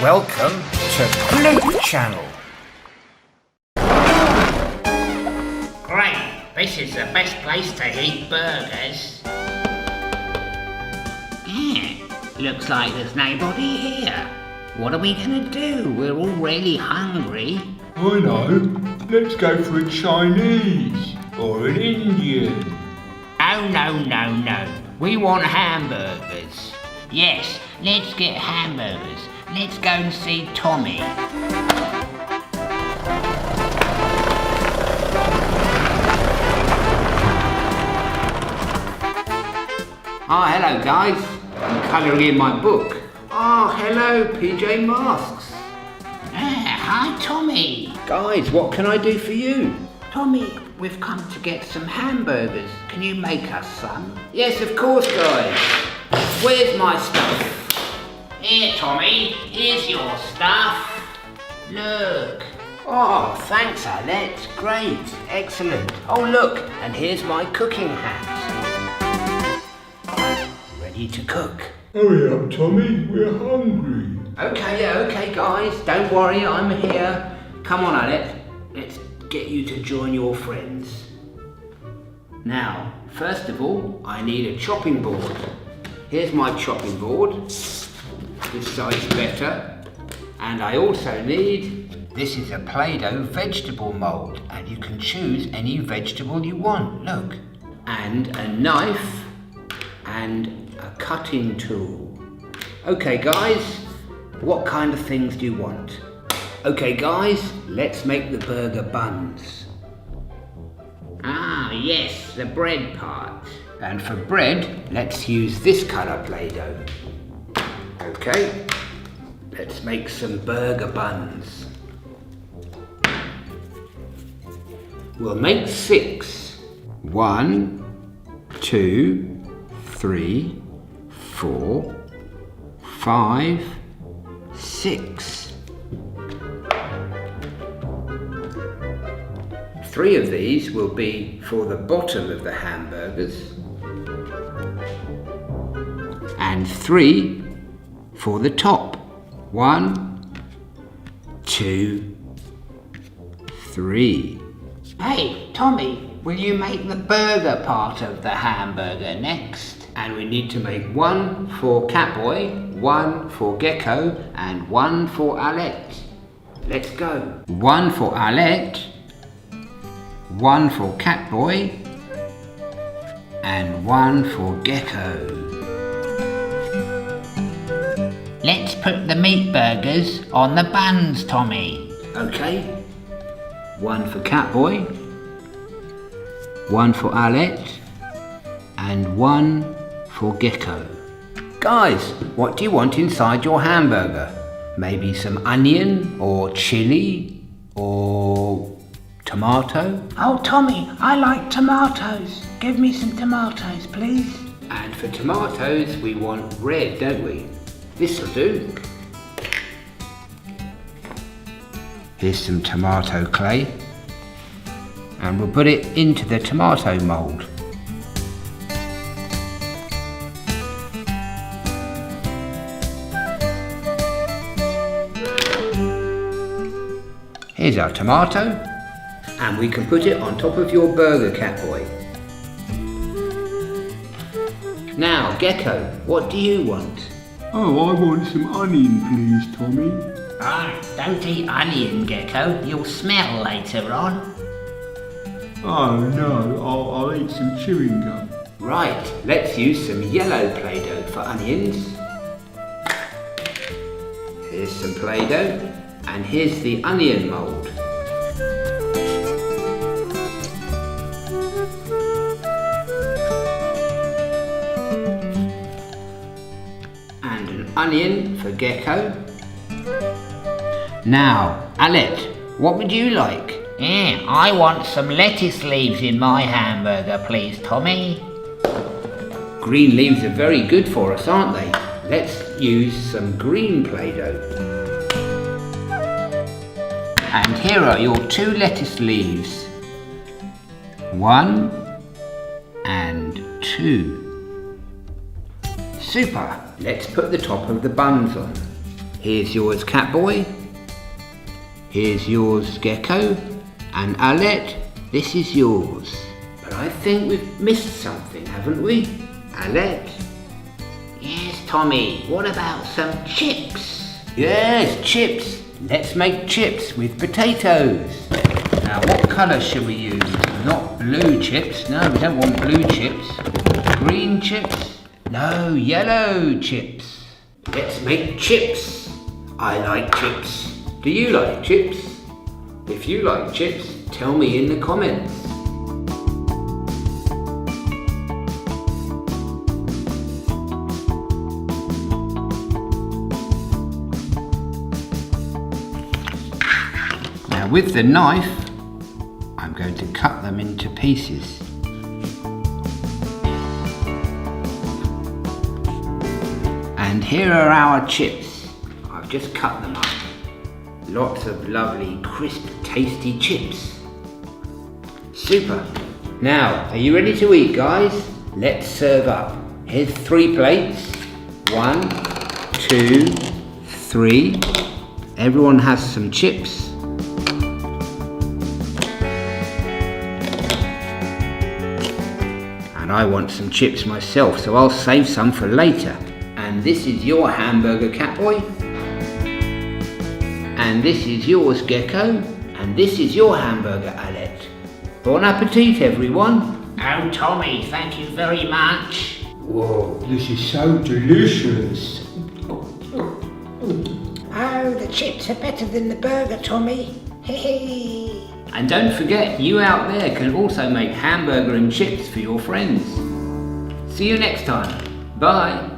Welcome to Ploop Channel. Great, this is the best place to eat burgers. Looks like there's nobody here. What are we gonna do? We're all really hungry. I know. Let's go for a Chinese or an Indian. No. We want hamburgers. Yes, let's get hamburgers. Let's go and see Tommy. Hello guys. I'm colouring in my book. Hello PJ Masks. Hi Tommy. Guys, what can I do for you? Tommy, we've come to get some hamburgers. Can you make us some? Yes, of course, guys. Where's my stuff? Here, Tommy. Here's your stuff. Look. Oh, thanks, Owlette. Great. Excellent. Oh, look. And here's my cooking hat. Ready to cook. Hurry up, Tommy. We're hungry. Okay, guys. Don't worry, I'm here. Come on, Owlette. Let's get you to join your friends. Now, first of all, I need a chopping board. Here's my chopping board. This side's better. And I also need, this is a Play-Doh vegetable mould, and you can choose any vegetable you want, look. And a knife and a cutting tool. Okay guys, what kind of things do you want? Okay guys, let's make the burger buns. Yes, the bread part. And for bread, let's use this colour Play-Doh. Okay, let's make some burger buns. We'll make 6. 1, 2, 3, 4, 5, 6. 3 of these will be for the bottom of the hamburgers, and 3 for the top. 1, 2, 3. Hey, Tommy, will you make the burger part of the hamburger next? And we need to make 1 for Catboy, 1 for Gekko, and 1 for Owlette. Let's go. 1 for Owlette, 1 for Catboy, and 1 for Gekko. Let's put the meat burgers on the buns, Tommy. Okay. 1 for Catboy, 1 for Owlette, and 1 for Gekko. Guys, what do you want inside your hamburger? Maybe some onion or chili or tomato? Oh, Tommy, I like tomatoes. Give me some tomatoes, please. And for tomatoes, we want red, don't we? This'll do. Here's some tomato clay. And we'll put it into the tomato mould. Here's our tomato. And we can put it on top of your burger, Catboy. Now, Gekko, what do you want? Oh, I want some onion, please, Tommy. Don't eat onion, Gekko. You'll smell later on. Oh no, I'll eat some chewing gum. Right, let's use some yellow Play-Doh for onions. Here's some Play-Doh, and here's the onion mould. And an onion for Gekko. Now, Owlette, what would you like? I want some lettuce leaves in my hamburger, please, Tommy. Green leaves are very good for us, aren't they? Let's use some green Play-Doh. And here are your 2 lettuce leaves. 1 and 2. Super! Let's put the top of the buns on. Here's yours, Catboy. Here's yours, Gekko and Owlette. This is yours. But I think we've missed something, haven't we? Owlette? Yes, Tommy, what about some chips? Yes, chips. Let's make chips with potatoes. Now, what colour shall we use? Not blue chips. No, we don't want blue chips. Green chips? No, yellow chips. Let's make chips. I like chips. Do you like chips? If you like chips, tell me in the comments. Now with the knife, I'm going to cut them into pieces. And here are our chips. I've just cut them up. Lots of lovely, crisp, tasty chips. Super. Now, are you ready to eat, guys? Let's serve up. Here's 3 plates. 1, 2, 3. Everyone has some chips. And I want some chips myself, so I'll save some for later. And this is your hamburger, Catboy. And this is yours, Gekko. And this is your hamburger, Owlette. Bon appetit, everyone. Oh, Tommy, thank you very much. Whoa, this is so delicious. Oh, the chips are better than the burger, Tommy. Hey. And don't forget, you out there can also make hamburger and chips for your friends. See you next time. Bye.